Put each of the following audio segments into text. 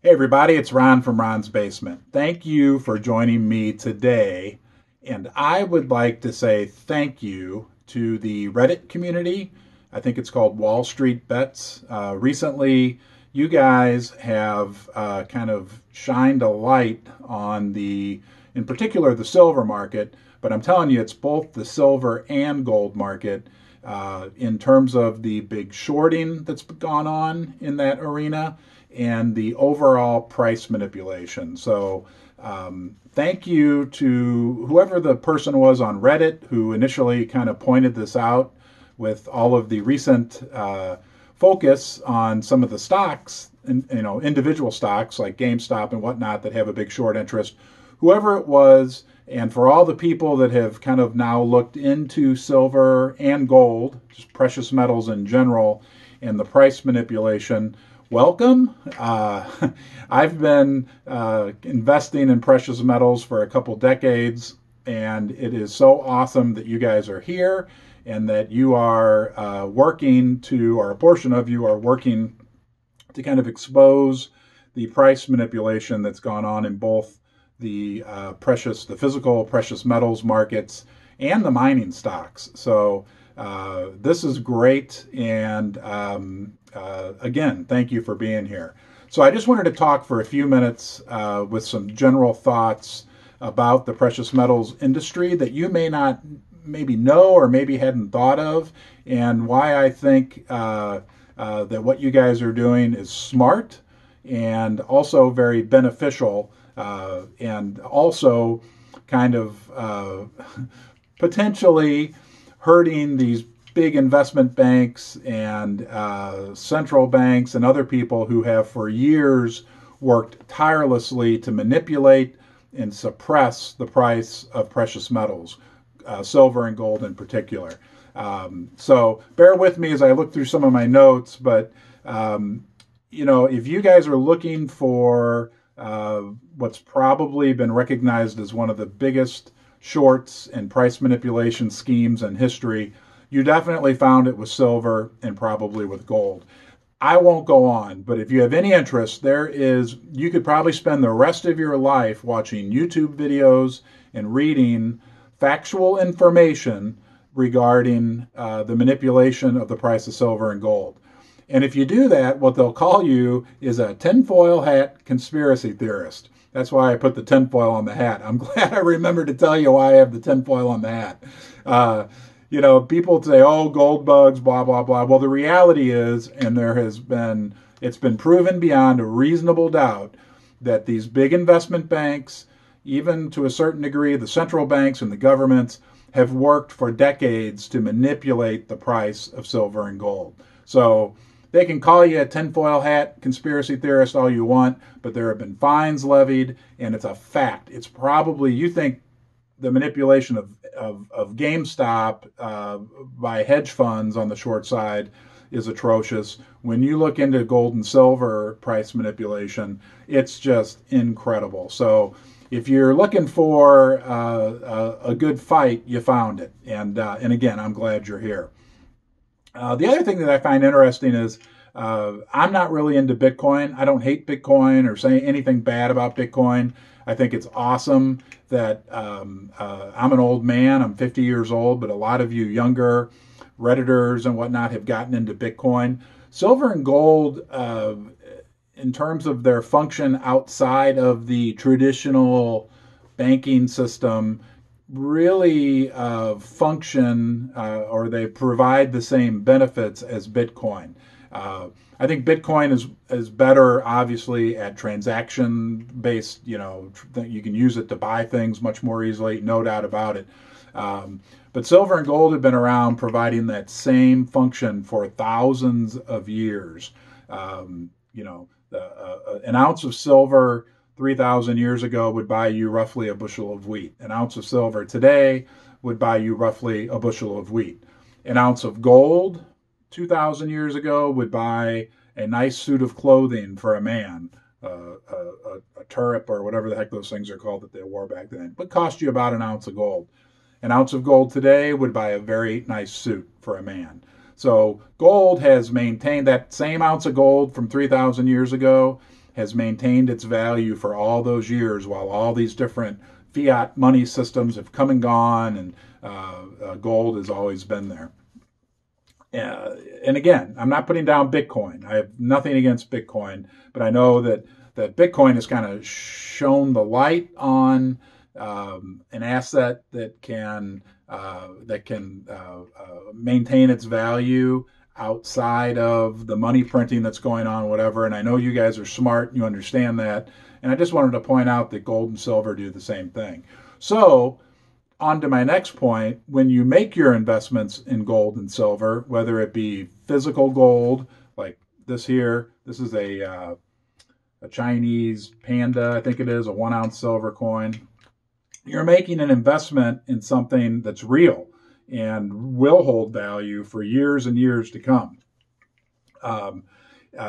Hey everybody, it's Ron from Ron's Basement. Thank you for joining me today. And I would like to say thank you to the Reddit community. I think it's called Wall Street Bets. Recently, you guys have kind of shined a light on in particular, the silver market. But I'm telling you, it's both the silver and gold market in terms of the big shorting that's gone on in that arena and the overall price manipulation. So thank you to whoever the person was on Reddit who initially kind of pointed this out with all of the recent focus on some of the stocks, individual stocks like GameStop and whatnot that have a big short interest. Whoever it was, and for all the people that have kind of now looked into silver and gold, just precious metals in general, and the price manipulation, welcome. I've been investing in precious metals for a couple decades, and it is so awesome that you guys are here and that you are working to, or a portion of you are working to kind of expose the price manipulation that's gone on in both the physical precious metals markets and the mining stocks. So this is great, and again, thank you for being here. So I just wanted to talk for a few minutes with some general thoughts about the precious metals industry that you may not maybe know or maybe hadn't thought of, and why I think that what you guys are doing is smart and also very beneficial, and also kind of potentially hurting these big investment banks and central banks and other people who have for years worked tirelessly to manipulate and suppress the price of precious metals, silver and gold in particular. So bear with me as I look through some of my notes, but if you guys are looking for what's probably been recognized as one of the biggest shorts and price manipulation schemes in history, you definitely found it with silver and probably with gold. I won't go on, but if you have any interest, you could probably spend the rest of your life watching YouTube videos and reading factual information regarding the manipulation of the price of silver and gold. And if you do that, what they'll call you is a tinfoil hat conspiracy theorist. That's why I put the tinfoil on the hat. I'm glad I remembered to tell you why I have the tinfoil on the hat. People say, oh, gold bugs, blah, blah, blah. Well, the reality is, and it's been proven beyond a reasonable doubt that these big investment banks, even to a certain degree, the central banks and the governments, have worked for decades to manipulate the price of silver and gold. So they can call you a tinfoil hat conspiracy theorist all you want, but there have been fines levied, and it's a fact. It's probably, you think the manipulation of GameStop by hedge funds on the short side is atrocious. When you look into gold and silver price manipulation, it's just incredible. So if you're looking for a good fight, you found it. And again, I'm glad you're here. The other thing that I find interesting is I'm not really into Bitcoin. I don't hate Bitcoin or say anything bad about Bitcoin. I think it's awesome that I'm an old man. I'm 50 years old, but a lot of you younger Redditors and whatnot have gotten into Bitcoin. Silver and gold, in terms of their function outside of the traditional banking system, really function or they provide the same benefits as Bitcoin. I think Bitcoin is better, obviously, at transaction-based, you can use it to buy things much more easily, no doubt about it. But silver and gold have been around providing that same function for thousands of years. An ounce of silver 3,000 years ago would buy you roughly a bushel of wheat. An ounce of silver today would buy you roughly a bushel of wheat. An ounce of gold 2,000 years ago would buy a nice suit of clothing for a man, a turip or whatever the heck those things are called that they wore back then. It would cost you about an ounce of gold. An ounce of gold today would buy a very nice suit for a man. So gold has maintained that same ounce of gold from 3,000 years ago has maintained its value for all those years while all these different fiat money systems have come and gone, and gold has always been there. And again, I'm not putting down Bitcoin. I have nothing against Bitcoin, but I know that Bitcoin has kind of shone the light on an asset that can maintain its value outside of the money printing that's going on, whatever. And I know you guys are smart and you understand that. And I just wanted to point out that gold and silver do the same thing. So on to my next point, when you make your investments in gold and silver, whether it be physical gold, like this here, this is a Chinese panda, I think it is, a 1 ounce silver coin. You're making an investment in something that's real and will hold value for years and years to come.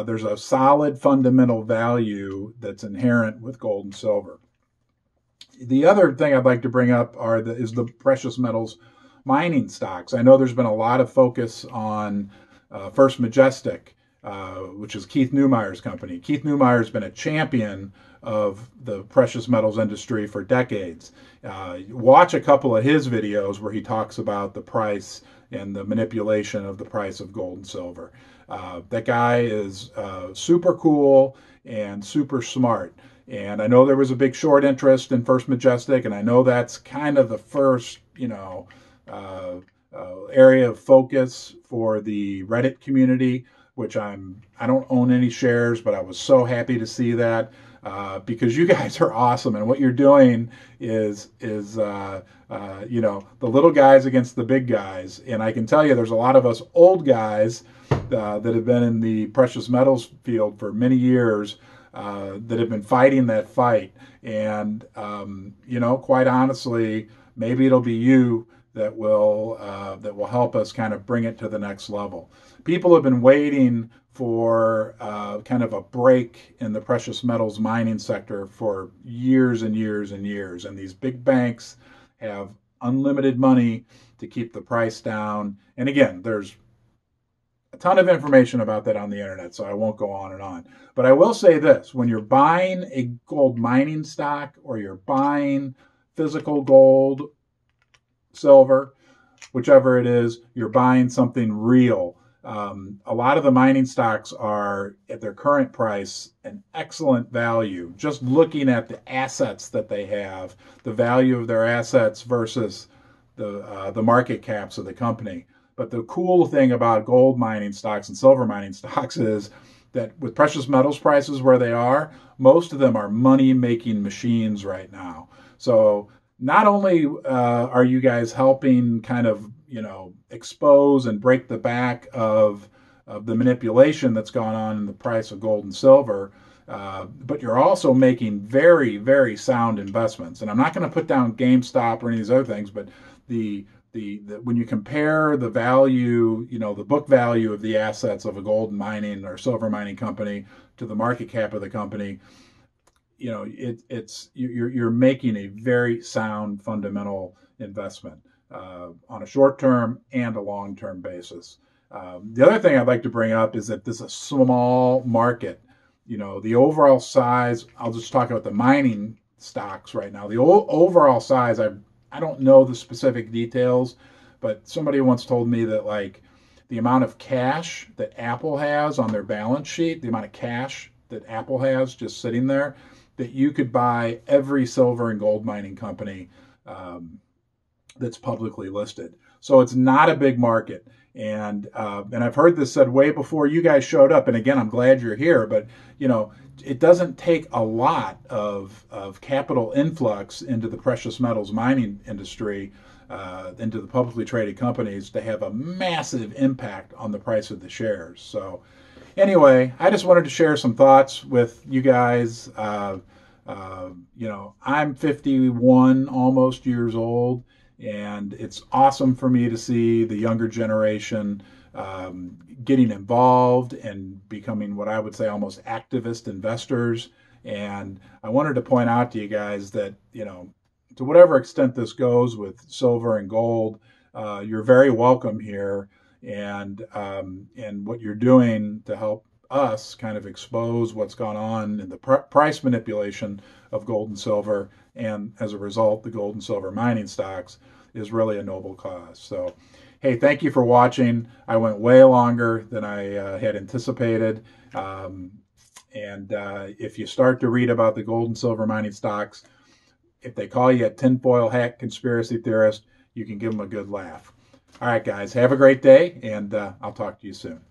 There's a solid fundamental value that's inherent with gold and silver. The other thing I'd like to bring up is the precious metals mining stocks. I know there's been a lot of focus on First Majestic, which is Keith Neumeyer's company. Keith Neumeyer has been a champion of the precious metals industry for decades. Watch a couple of his videos where he talks about the price and the manipulation of the price of gold and silver. That guy is super cool and super smart. And I know there was a big short interest in First Majestic, and I know that's kind of the first, area of focus for the Reddit community, which I don't own any shares, but I was so happy to see that because you guys are awesome, and what you're doing is the little guys against the big guys. And I can tell you, there's a lot of us old guys that have been in the precious metals field for many years. That have been fighting that fight. And, quite honestly, maybe it'll be you that will help us kind of bring it to the next level. People have been waiting for kind of a break in the precious metals mining sector for years and years and years. And these big banks have unlimited money to keep the price down. And again, there's a ton of information about that on the internet, so I won't go on and on. But I will say this: when you're buying a gold mining stock or you're buying physical gold, silver, whichever it is, you're buying something real. A lot of the mining stocks are, at their current price, an excellent value. Just looking at the assets that they have, the value of their assets versus the market caps of the company. But the cool thing about gold mining stocks and silver mining stocks is that with precious metals prices where they are, most of them are money-making machines right now. So not only are you guys helping kind of, expose and break the back of the manipulation that's gone on in the price of gold and silver, but you're also making very, very sound investments. And I'm not going to put down GameStop or any of these other things, but when you compare the value, the book value of the assets of a gold mining or silver mining company to the market cap of the company, you're making a very sound fundamental investment on a short-term and a long-term basis. The other thing I'd like to bring up is that this is a small market. The overall size, I'll just talk about the mining stocks right now. The overall size, I don't know the specific details, but somebody once told me that like the amount of cash that Apple has on their balance sheet, the amount of cash that Apple has just sitting there, that you could buy every silver and gold mining company that's publicly listed. So it's not a big market. And I've heard this said way before you guys showed up. And again, I'm glad you're here, but it doesn't take a lot of capital influx into the precious metals mining industry, into the publicly traded companies to have a massive impact on the price of the shares. So anyway, I just wanted to share some thoughts with you guys. I'm 51 almost years old, and it's awesome for me to see the younger generation getting involved and becoming what I would say almost activist investors. And I wanted to point out to you guys that, to whatever extent this goes with silver and gold, you're very welcome here. And what you're doing to help us kind of expose what's gone on in the price manipulation of gold and silver, and as a result, the gold and silver mining stocks, is really a noble cause. So, hey, thank you for watching. I went way longer than I had anticipated. And if you start to read about the gold and silver mining stocks, if they call you a tinfoil hat conspiracy theorist, you can give them a good laugh. All right, guys, have a great day, and I'll talk to you soon.